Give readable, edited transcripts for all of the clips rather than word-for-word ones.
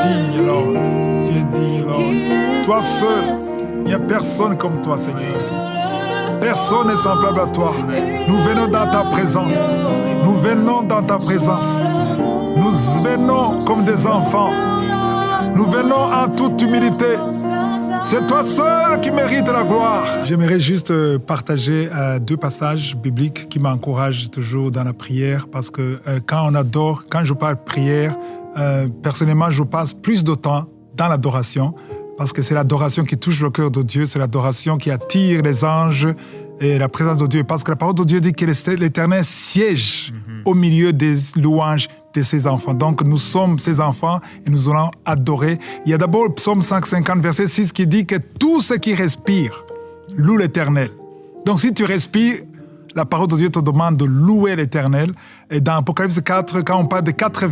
digne, Lord. Tu es digne, Lord. Toi seul. Il n'y a personne comme toi, Seigneur. Personne n'est semblable à toi. Nous venons dans ta présence. Nous venons dans ta présence. Nous venons comme des enfants. Nous venons en toute humilité. C'est toi seul qui mérites la gloire. J'aimerais juste partager deux passages bibliques qui m'encouragent toujours dans la prière, parce que quand on adore, quand je parle prière, personnellement, je passe plus de temps dans l'adoration, parce que c'est l'adoration qui touche le cœur de Dieu, c'est l'adoration qui attire les anges et la présence de Dieu. Parce que la parole de Dieu dit que l'Éternel siège au milieu des louanges de ses enfants. Donc nous sommes ses enfants et nous allons adorer. Il y a d'abord le psaume 150, verset 6 qui dit que tout ce qui respire loue l'Éternel. Donc si tu respires, la parole de Dieu te demande de louer l'Éternel. Et dans Apocalypse 4, quand on parle de quatre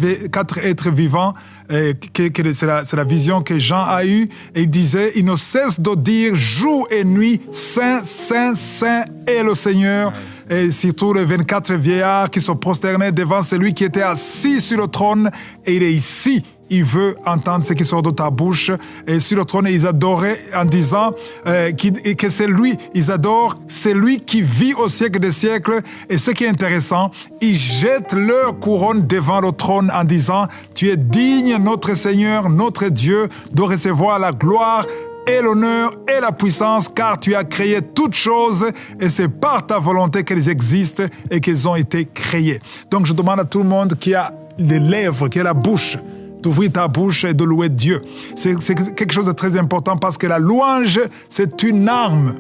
êtres vivants, c'est la vision que Jean a eue, et il disait, il ne cesse de dire jour et nuit, Saint, Saint, Saint est le Seigneur. Et surtout les 24 vieillards qui se prosternaient devant celui qui était assis sur le trône, et il est ici. Il veut entendre ce qui sort de ta bouche. Et sur le trône, ils adoraient en disant que c'est lui. Ils adorent, c'est lui qui vit au siècle des siècles. Et ce qui est intéressant, ils jettent leur couronne devant le trône en disant « Tu es digne, notre Seigneur, notre Dieu, de recevoir la gloire et l'honneur et la puissance, car tu as créé toutes choses et c'est par ta volonté qu'elles existent et qu'elles ont été créées. » Donc je demande à tout le monde qui a les lèvres, qui a la bouche, d'ouvrir ta bouche et de louer Dieu. C'est quelque chose de très important, parce que la louange, c'est une arme.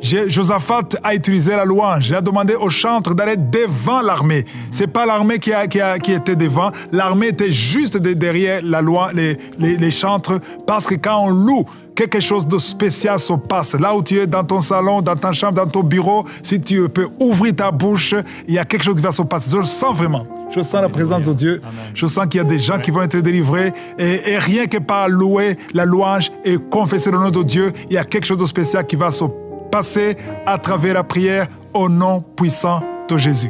Josaphat a utilisé la louange. Il a demandé aux chantres d'aller devant l'armée. C'est pas l'armée qui était devant. L'armée était juste derrière les chantres, parce que quand on loue, quelque chose de spécial se passe. Là où tu es, dans ton salon, dans ta chambre, dans ton bureau, si tu peux ouvrir ta bouche, il y a quelque chose qui va se passer. Je le sens vraiment. Je sens la présence de Dieu. Amen. Je sens qu'il y a des gens qui vont être délivrés. Et rien que par louer la louange et confesser le nom de Dieu, il y a quelque chose de spécial qui va se passer à travers la prière au nom puissant de Jésus.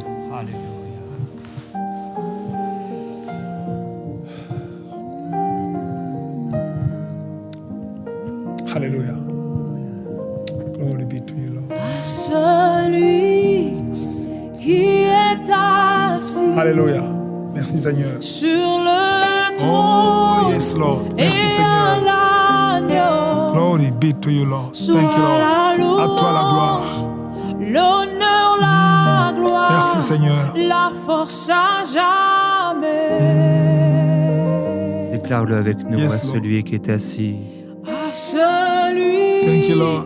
Alléluia. Glory be to you, Lord. À celui qui est assis. Alléluia. Merci Seigneur. Sur le trône. Oh yes Lord. Merci Seigneur. Glory be to you, Lord. Thank you, Lord. À toi la gloire. L'honneur, la gloire. Merci Seigneur. La force à jamais. Déclare-le avec nous, Yes, à Lord. celui qui est assis. À celui Thank you, Lord.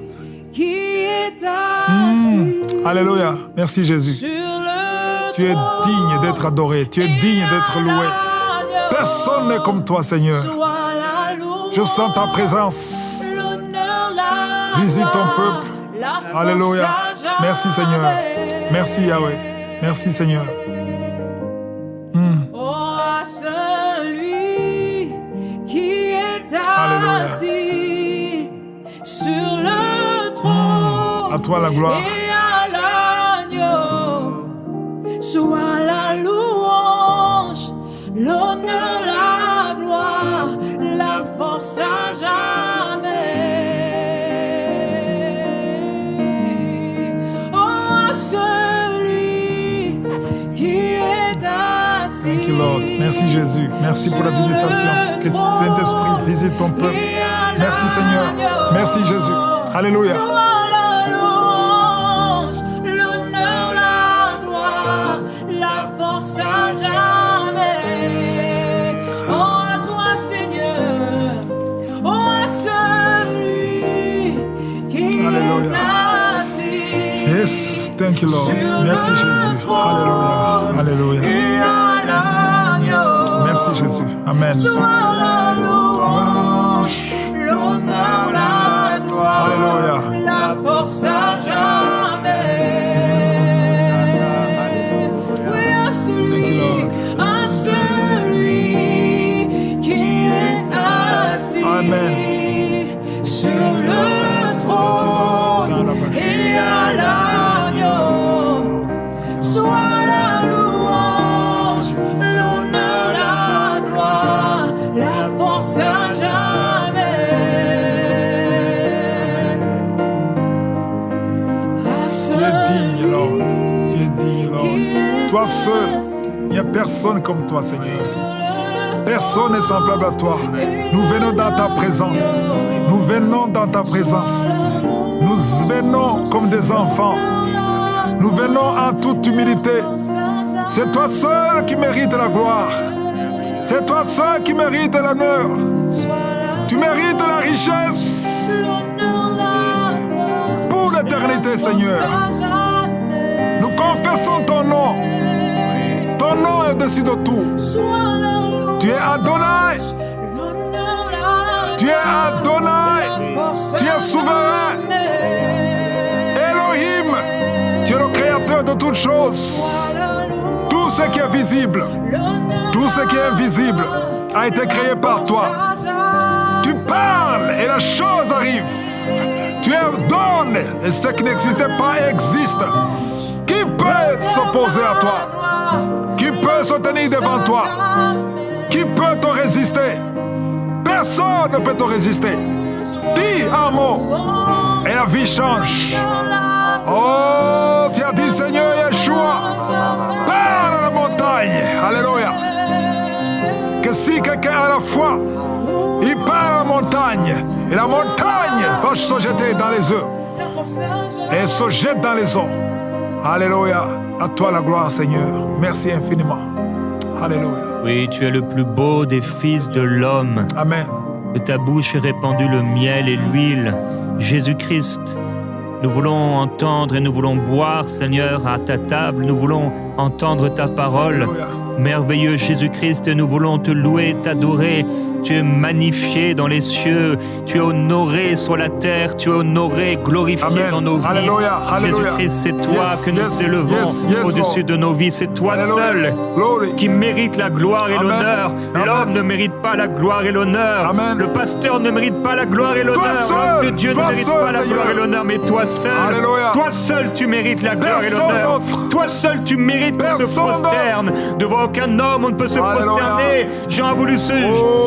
qui est assis. Alléluia. Merci Jésus. Sur le Tu es digne d'être adoré. Tu es digne d'être loué. Personne n'est comme toi, Seigneur. Je sens ta présence. Visite ton peuple. Alléluia. Merci Seigneur. Merci Yahweh. Merci Seigneur. Oh, à celui qui est Alléluia. assis sur le trône. À toi la gloire. Et à l'agneau, soit la louange, l'honneur, la gloire, la force à jamais. Oh, à celui qui est assis. Thank you, Lord. Merci Jésus. Merci pour la visitation. Que Saint-Esprit visite ton peuple. Merci Seigneur. Merci Jésus. Alléluia. À jamais. Oh, à toi, Seigneur. Oh, à celui qui est assis. Yes, thank you, Lord. Merci Jésus. Alléluia. Alléluia. Et à l'agneau. Merci Jésus. Amen. Soit la louange, l'honneur, la gloire, Alléluia. la force à jamais. À celui qui est assis. Amen. Sur le trône et à l'agneau, soit la louange, l'honneur, la gloire, la force force à jamais. Tu es digne, Lord. Tu es digne, Lord. Toi seul. Il n'y a personne comme toi, Seigneur. Personne n'est semblable à toi. Nous venons dans ta présence. Nous venons dans ta présence. Nous venons comme des enfants. Nous venons en toute humilité. C'est toi seul qui mérites la gloire. C'est toi seul qui mérites l'honneur. Tu mérites la richesse pour l'éternité, Seigneur. Nous confessons ton nom. Ton nom est au-dessus de tout. Tu es Adonai. Tu es Adonai. Tu es souverain. Elohim. Tu es le créateur de toutes choses. Tout ce qui est visible, tout ce qui est invisible a été créé par toi. Tu parles et la chose arrive. Tu ordonnes et ce qui n'existait pas existe. Qui peut s'opposer à toi? Qui peut se tenir devant toi? Qui peut te résister? Personne ne peut te résister. Dis un mot et la vie change. Oh, tu as dit, Seigneur Yeshua, parle à la montagne. Alléluia. Que si quelqu'un a la foi, il parle à la montagne. Et la montagne va se jeter dans les eaux. Et se jette dans les eaux. Alléluia. À toi la gloire, Seigneur. Merci infiniment. Alléluia. Oui, tu es le plus beau des fils de l'homme. Amen. De ta bouche est répandu le miel et l'huile. Jésus-Christ, nous voulons entendre et nous voulons boire, Seigneur, à ta table. Nous voulons entendre ta parole. Alléluia. Merveilleux Jésus-Christ, nous voulons te louer, t'adorer. Tu es magnifié dans les cieux, tu es honoré sur la terre, tu es honoré, glorifié Amen. dans nos vies. Alléluia. Alléluia. Jésus-Christ, c'est toi que nous élevons au-dessus de nos vies. C'est toi Alléluia. seul Glory. qui mérite la gloire et Amen. l'honneur. Amen. L'homme ne mérite pas la gloire et l'honneur. Amen. Le pasteur ne mérite pas la gloire et l'honneur. seul. L'homme de Dieu ne Toi mérite seul, pas la Seigneur. gloire et l'honneur, mais toi seul. Alléluia. Toi seul, tu mérites la gloire et Personne l'honneur. d'autre. Toi seul, tu mérites qu'on se Personne prosterne. Devant aucun homme, on ne peut se Alléluia. prosterner. Jean a voulu se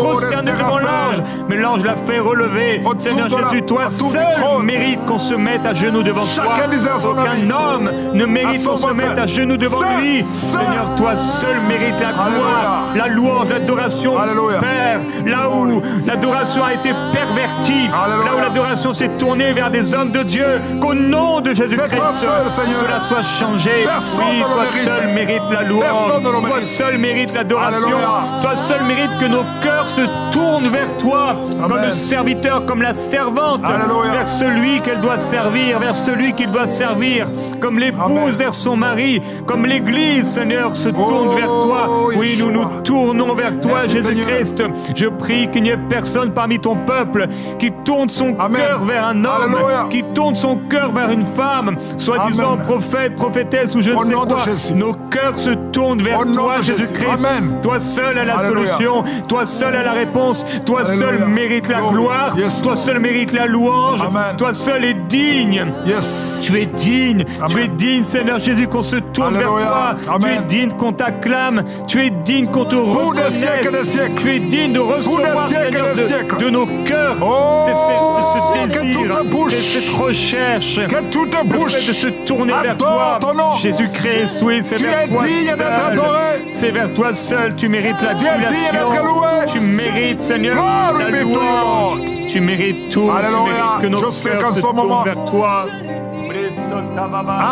prosterner les devant séraphins. l'ange, mais l'ange l'a fait relever. Au-dessous Seigneur de la- Jésus, toi autour du seul trône. mérite qu'on se mette à genoux devant toi. Chacun disait à son Aucun ami, homme ne mérite à son qu'on se voisin, mette à genoux devant Saint, lui. Saint. Seigneur, toi seul mérite la gloire, Alléluia. la louange, l'adoration. Alléluia. Père, là où l'adoration a été pervertie, Alléluia. là où l'adoration s'est tournée vers des hommes de Dieu, qu'au nom de Jésus-Christ, C'est toi seul, Seigneur. cela soit changé. Personne Oui, ne le toi mérite. seul mérite la louange. Personne ne le Toi mérite. seul mérite l'adoration. Alléluia. Toi seul mérite que nos cœurs se tournent vers toi, comme Amen. le serviteur, comme la servante, Alléluia. vers celui qu'elle doit servir, vers celui qu'il doit servir, comme l'épouse Amen. vers son mari, comme l'Église, Seigneur, se tourne vers toi. Oui, nous nous Yeshua. tournons vers toi, Merci, Jésus-Christ. Je prie qu'il n'y ait personne parmi ton peuple qui tourne son Amen. cœur vers un homme, Alléluia. qui tourne son cœur vers une femme, soi-disant Amen. prophète, prophétesse ou je Au ne sais nom de quoi. Jésus. Nos cœurs se tournent vers Au nom toi, de Jésus. Jésus-Christ. Amen. Toi seul as la Alléluia. solution, toi seul as la réponse, toi seul Alléluia. mérite la Glory. gloire, Yes, toi Lord. seul mérite la louange, Amen. toi seul es digne. Yes. Tu es digne, Amen. tu es digne, Seigneur Jésus, qu'on se tourne Alléluia. vers toi. Tu es Amen. digne qu'on t'acclame, tu es digne qu'on te Pour des reconnaisse. siècles et des siècles. Tu es digne de recevoir, siècles et Seigneur, des siècles. de nos cœurs. Oh, C'est que désir, tout te bouche. c'est cette recherche. Que tout te Le bouche. fait de se tourner vers Adore toi. ton nom. Jésus-Christ, oui, c'est Tu vers es toi digne d'être seul. adoré. C'est vers toi seul, tu mérites la Tu es digne adulation. d'être loué. Tu mérites, Seigneur, Glory la be to louange. you, Tu mérites tout. Alléluia. Tu mérites que nos Je sais cœurs qu'en se ce moment- tournent vers toi.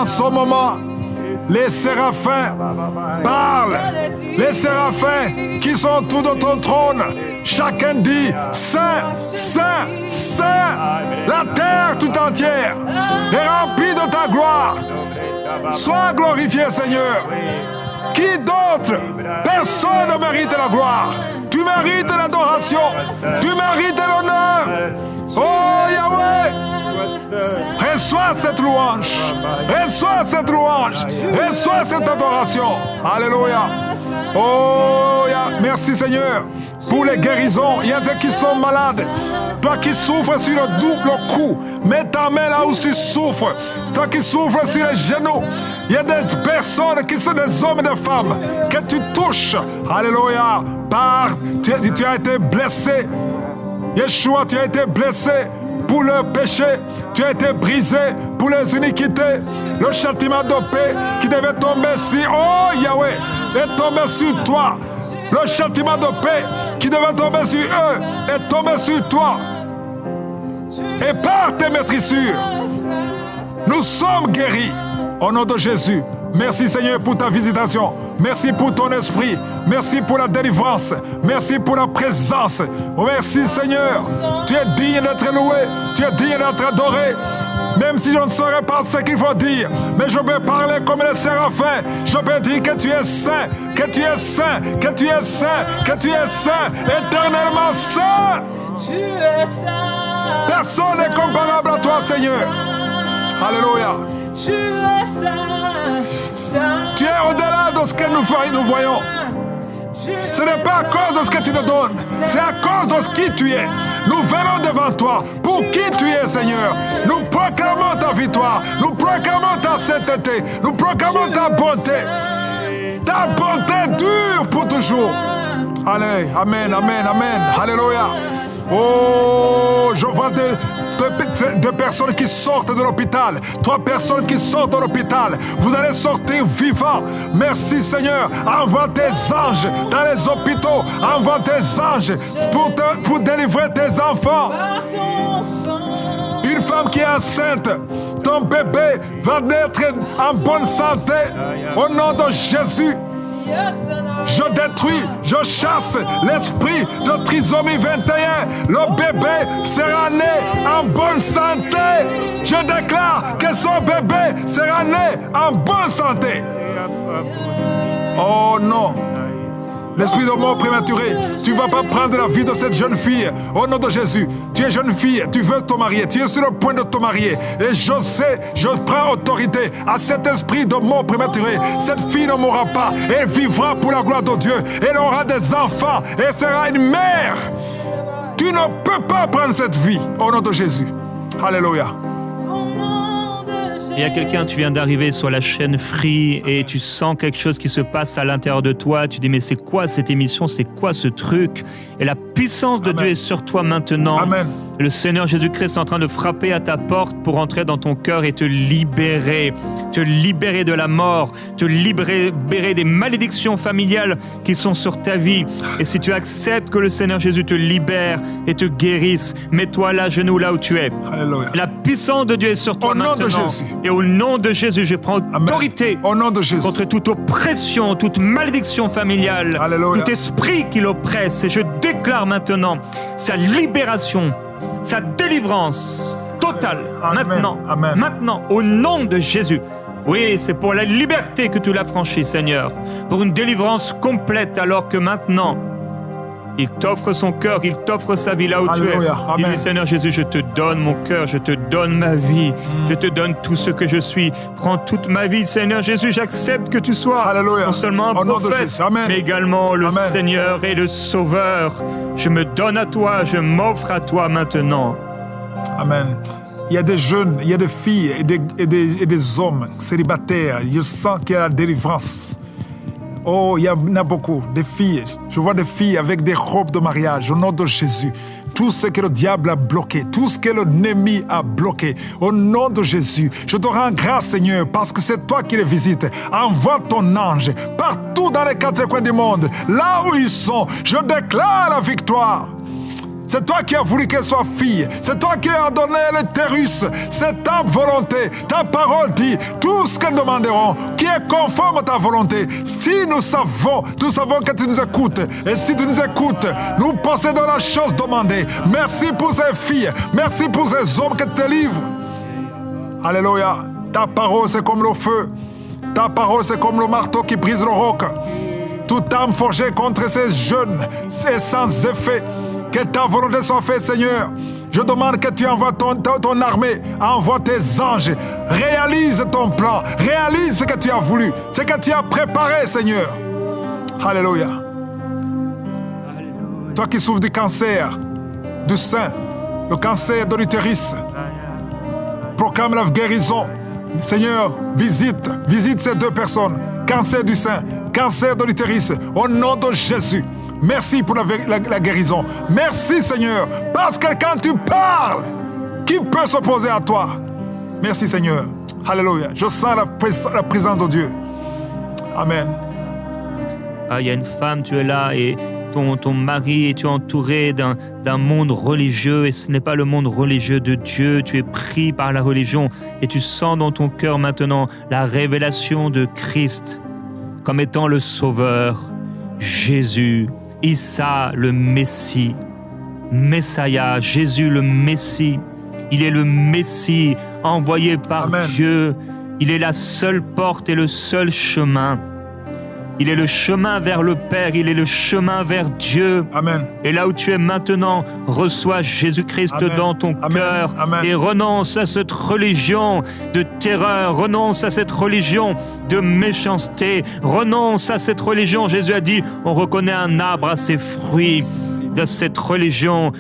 En ce moment, les séraphins parlent. Les séraphins qui sont tout de ton trône. Chacun dit Saint, Saint, Saint. La terre tout entière est remplie de ta gloire. Sois glorifié, Seigneur. Qui d'autre? Personne ne mérite la gloire. Tu mérites l'adoration. Tu mérites l'honneur. Oh Yahweh, reçois cette louange. Reçois cette louange. Reçois cette adoration. Alléluia. Oh, merci Seigneur pour les guérisons. Il y a des qui sont malades. Toi qui souffres sur le cou, mets ta main là où tu souffres. Toi qui souffres sur les genoux. Il y a des personnes qui sont des hommes et des femmes que tu touches. Alléluia. Tu as été blessé. Yeshua, tu as été blessé pour le péché. Tu as été brisé pour les iniquités. Le châtiment de paix qui devait tomber sur... Oh Yahweh, est tombé sur toi. Le châtiment de paix qui devait tomber sur eux est tombé sur toi. Et par tes maîtrissures, nous sommes guéris. Au nom de Jésus. Merci Seigneur pour ta visitation. Merci pour ton esprit. Merci pour la délivrance. Merci pour la présence. Merci Seigneur. Tu es digne d'être loué. Tu es digne d'être adoré. Même si je ne saurais pas ce qu'il faut dire, mais je peux parler comme les séraphins. Je peux dire que tu es saint, que tu es saint, que tu es saint, que tu es saint, éternellement saint. Personne n'est comparable à toi, Seigneur. Alléluia. Tu es au-delà de ce que nous voyons. Ce n'est pas à cause de ce que tu nous donnes, c'est à cause de ce qui tu es. Nous venons devant toi pour qui tu es, Seigneur. Nous proclamons ta victoire, nous proclamons ta sainteté, nous proclamons ta bonté. Ta bonté dure pour toujours. Allez, amen, amen, amen. Alléluia. Oh, je vois deux personnes qui sortent de l'hôpital. 3 personnes qui sortent de l'hôpital. Vous allez sortir vivants. Merci Seigneur. Envoie tes anges dans les hôpitaux. Envoie tes anges pour délivrer tes enfants. Une femme qui est enceinte, ton bébé va naître en bonne santé. Au nom de Jésus. Je détruis, je chasse l'esprit de trisomie 21. Le bébé sera né en bonne santé. Je déclare que son bébé sera né en bonne santé. Oh non. L'esprit de mort prématuré, tu ne vas pas prendre la vie de cette jeune fille. Au nom de Jésus, tu es jeune fille, tu veux te marier, tu es sur le point de te marier. Et je sais, je prends autorité à cet esprit de mort prématuré. Cette fille ne mourra pas, elle vivra pour la gloire de Dieu. Elle aura des enfants, elle sera une mère. Tu ne peux pas prendre cette vie au nom de Jésus. Alléluia. Il y a quelqu'un, tu viens d'arriver sur la chaîne Free et tu sens quelque chose qui se passe à l'intérieur de toi. Tu dis, mais c'est quoi cette émission? C'est quoi ce truc? Et la puissance de Dieu est sur toi maintenant. Amen. Le Seigneur Jésus-Christ est en train de frapper à ta porte pour entrer dans ton cœur et te libérer de la mort, te libérer des malédictions familiales qui sont sur ta vie. Et si tu acceptes que le Seigneur Jésus te libère et te guérisse, mets-toi là, genoux là où tu es. Alléluia. La puissance de Dieu est sur toi maintenant. Au nom de Jésus. Et au nom de Jésus, je prends autorité au nom de Jésus. Contre toute oppression, toute malédiction familiale, Alléluia. Tout esprit qui l'oppresse. Et je déclare maintenant sa libération, sa délivrance totale. Amen. Maintenant, Amen. Maintenant, au nom de Jésus. Oui, c'est pour la liberté que tu l'as franchi, Seigneur. Pour une délivrance complète, alors que maintenant, il t'offre son cœur, il t'offre sa vie là où Alléluia. tu es. Amen. Il dit, Seigneur Jésus, je te donne mon cœur, je te donne ma vie, je te donne tout ce que je suis. Prends toute ma vie, Seigneur Jésus, j'accepte que tu sois Alléluia. non seulement un Au nom de prophète, Jésus. Amen. mais également le Amen. Seigneur et le Sauveur. Je me donne à toi, je m'offre à toi maintenant. Amen. Il y a des jeunes, il y a des filles et des hommes célibataires. Je sens qu'il y a la délivrance. Oh, il y en a beaucoup, des filles. Je vois des filles avec des robes de mariage au nom de Jésus. Tout ce que le diable a bloqué, tout ce que l'ennemi a bloqué, au nom de Jésus, je te rends grâce, Seigneur, parce que c'est toi qui les visites. Envoie ton ange partout dans les 4 coins du monde, là où ils sont. Je déclare la victoire. C'est toi qui as voulu qu'elle soit fille. C'est toi qui as donné l'utérus. C'est ta volonté. Ta parole dit tout ce que nous demanderons qui est conforme à ta volonté. Si nous savons que tu nous écoutes. Et si tu nous écoutes, nous possédons la chose demandée. Merci pour ces filles. Merci pour ces hommes que tu te livres. Alléluia. Ta parole, c'est comme le feu. Ta parole, c'est comme le marteau qui brise le roc. Toute âme forgée contre ces jeunes, c'est sans effet. Que ta volonté soit faite, Seigneur. Je demande que tu envoies ton armée, envoie tes anges, réalise ton plan, réalise ce que tu as voulu, ce que tu as préparé, Seigneur. Alléluia. Toi qui souffres du cancer du sein, le cancer de l'utérus, proclame la guérison. Seigneur, visite ces 2 personnes. Cancer du sein, cancer de l'utérus, au nom de Jésus. Merci pour la guérison. Merci Seigneur, parce que quand tu parles, qui peut s'opposer à toi? Merci Seigneur. Alléluia. Je sens la présence de Dieu. Amen. Ah, il y a une femme, tu es là et ton mari, et tu es entouré d'un monde religieux et ce n'est pas le monde religieux de Dieu. Tu es pris par la religion et tu sens dans ton cœur maintenant la révélation de Christ comme étant le Sauveur, Jésus, Issa le Messie, Messiah, Jésus le Messie. Il est le Messie envoyé par Amen. Dieu. Il est la seule porte et le seul chemin. Il est le chemin vers le Père, il est le chemin vers Dieu. Amen. Et là où tu es maintenant, reçois Jésus-Christ Amen. dans ton Amen. cœur Amen. et renonce à cette religion de terreur, renonce à cette religion de méchanceté, renonce à cette religion. Jésus a dit, on reconnaît un arbre à ses fruits. De cette religion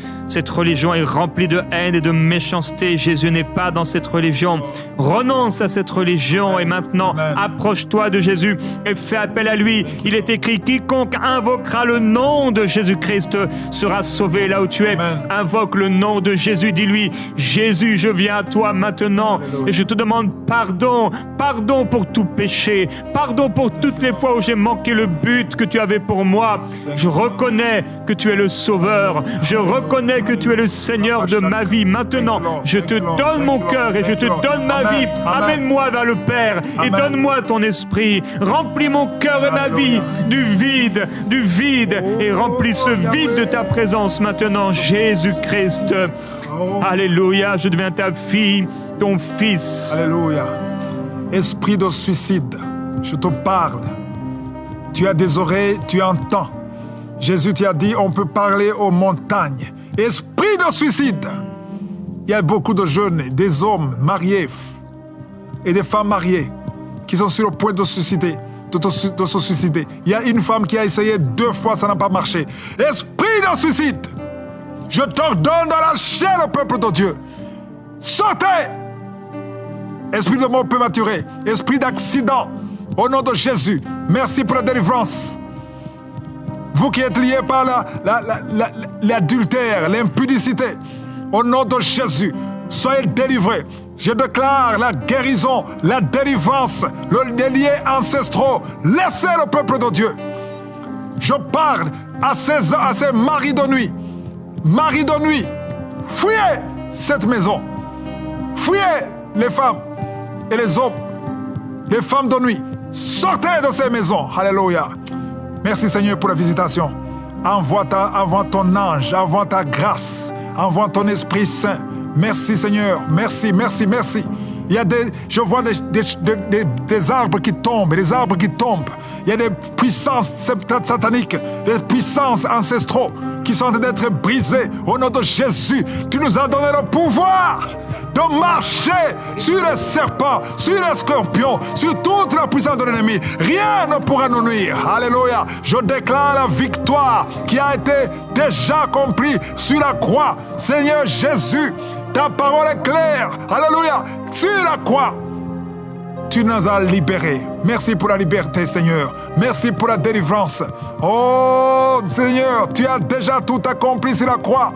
est remplie de haine et de méchanceté. Jésus n'est pas dans cette religion. Renonce à cette religion et maintenant approche-toi de Jésus et fais appel à lui. Il est écrit, quiconque invoquera le nom de Jésus-Christ sera sauvé. Là où tu es, Amen. invoque le nom de Jésus. Dis-lui, Jésus, je viens à toi maintenant et je te demande pardon. Pardon pour tout péché. Pardon pour toutes les fois où j'ai manqué le but que tu avais pour moi. Je reconnais que tu es le Sauveur. Je reconnais que tu es le Seigneur de ma vie. Maintenant, je te donne mon cœur et je te donne ma vie. Amène-moi vers le Père et donne-moi ton esprit. Remplis mon cœur et ma vie du vide et remplis ce vide de ta présence maintenant, Jésus-Christ. Alléluia, je deviens ta fille, ton fils. Alléluia. Esprit de suicide, je te parle. Tu as des oreilles, tu entends. Jésus t'a dit, on peut parler aux montagnes. Esprit de suicide. Il y a beaucoup de jeunes, des hommes mariés et des femmes mariées qui sont sur le point de se suicider. Il y a une femme qui a essayé 2 fois, ça n'a pas marché. Esprit de suicide. Je t'ordonne dans la chair le peuple de Dieu. Sortez. Esprit de mort prématuré, esprit d'accident, au nom de Jésus, merci pour la délivrance. Vous qui êtes liés par l'adultère, l'impudicité, au nom de Jésus, soyez délivrés. Je déclare la guérison, la délivrance, les liens ancestraux. Laissez le peuple de Dieu. Je parle à ces maris de nuit. Maris de nuit, fuyez cette maison. Fuyez les femmes et les hommes, les femmes de nuit. Sortez de ces maisons. Alléluia. Merci Seigneur pour la visitation. Envoie ton ange, envoie ta grâce, envoie ton Esprit Saint. Merci Seigneur, merci. Je vois des arbres qui tombent, Il y a des puissances sataniques, des puissances ancestraux qui sont en train d'être brisées. Au nom de Jésus, tu nous as donné le pouvoir de marcher sur les serpents, sur les scorpions, sur toute la puissance de l'ennemi. Rien ne pourra nous nuire. Alléluia. Je déclare la victoire qui a été déjà accomplie sur la croix. Seigneur Jésus, ta parole est claire. Alléluia. Sur la croix, tu nous as libérés. Merci pour la liberté, Seigneur. Merci pour la délivrance. Oh, Seigneur, tu as déjà tout accompli sur la croix.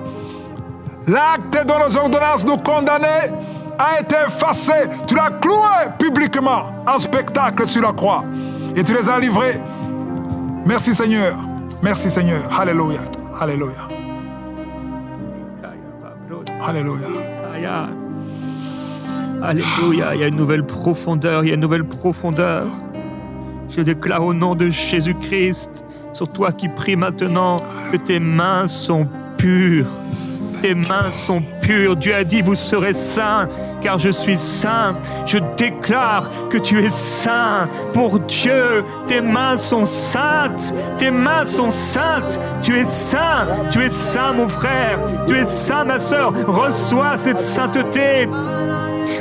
L'acte de nos ordonnances nous condamner a été effacé. Tu l'as cloué publiquement en spectacle sur la croix. Et tu les as livrés. Merci, Seigneur. Merci, Seigneur. Alléluia. Alléluia. Alléluia. Alléluia, il y a une nouvelle profondeur, Je déclare au nom de Jésus-Christ, sur toi qui pries maintenant, que tes mains sont pures. Tes mains sont pures. Dieu a dit, vous serez saints, car je suis saint. Je déclare que tu es saint pour Dieu. Tes mains sont saintes. Tes mains sont saintes. Tu es saint. Tu es saint, mon frère. Tu es saint, ma sœur. Reçois cette sainteté.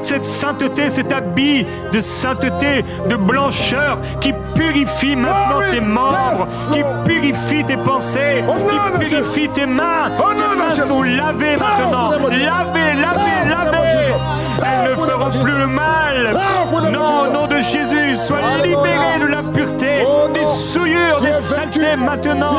Cette sainteté, cet habit de sainteté, de blancheur qui purifie maintenant tes membres, qui purifie tes pensées, qui purifie tes mains. Tes mains sont lavées maintenant. Lavées. Elles ne feront plus le mal. Non, au nom de Jésus, sois libéré de la pureté. des souillures, des saletés maintenant.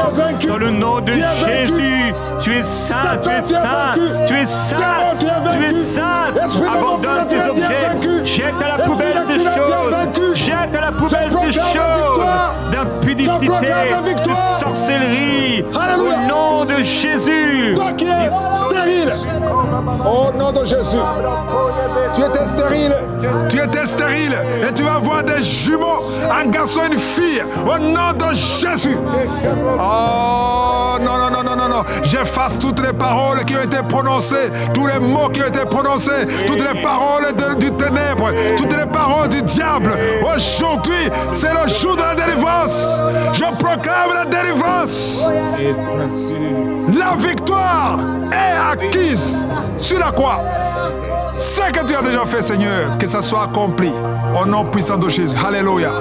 Dans le nom de Jésus, tu es saint, tu es saint, tu es saint, tu es saint. Abandonne ces objets, jette à la poubelle ces choses, jette à la poubelle ces choses d'impudicité, de sorcellerie, au nom de Jésus. Toi qui es stérile, au nom de Jésus. Tu étais stérile, tu étais stérile et tu vas voir des jumeaux, un garçon et une fille, au nom de Jésus. Oh non, non, non, non, non, non. J'efface toutes les paroles qui ont été prononcées, tous les mots qui ont été prononcés, toutes les paroles du ténèbre, toutes les paroles du diable. Aujourd'hui, c'est le jour de la délivrance. Je proclame la délivrance. La victoire est acquise sur la croix. Ce que tu as déjà fait, Seigneur, que ça soit accompli au nom puissant de Jésus. Alléluia.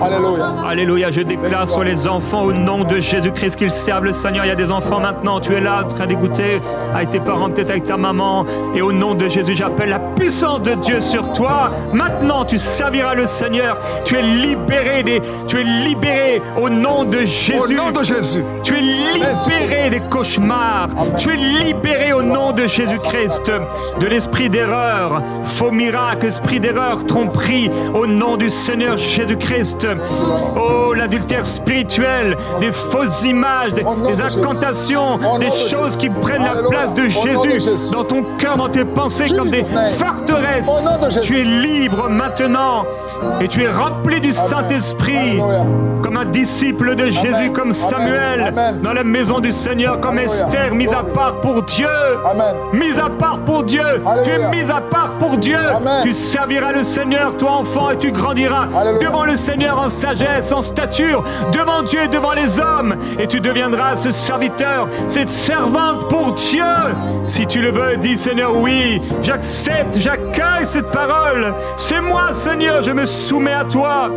Alléluia. Alléluia, je déclare sur les enfants au nom de Jésus-Christ qu'ils servent le Seigneur. Il y a des enfants maintenant, tu es là en train d'écouter avec tes parents, peut-être avec ta maman. Et au nom de Jésus, j'appelle la puissance de Dieu sur toi. Maintenant, tu serviras le Seigneur. Tu es libéré, tu es libéré au nom de Jésus. Au nom de Jésus. Tu es libéré des cauchemars. Amen. Tu es libéré au nom de Jésus-Christ de l'esprit d'erreur, faux miracle, esprit d'erreur, tromperie, au nom du Seigneur Jésus-Christ. Oh, l'adultère spirituel, des fausses images, des incantations, des choses qui prennent la place de Jésus dans ton cœur, dans tes pensées, comme des forteresses. Tu es libre maintenant et tu es rempli du Saint-Esprit, comme un disciple de Jésus, comme Samuel, dans la maison du Seigneur, comme Esther, mise à part pour Dieu. Mise à part pour Dieu. Tu es mise à part pour Dieu. Tu serviras le Seigneur, toi enfant, et tu grandiras devant le Seigneur en sagesse, en stature, devant Dieu et devant les hommes. Et tu deviendras ce serviteur, cette servante pour Dieu. Si tu le veux, dis Seigneur, oui, j'accepte, j'accueille cette parole. C'est moi, Seigneur, je me soumets à toi.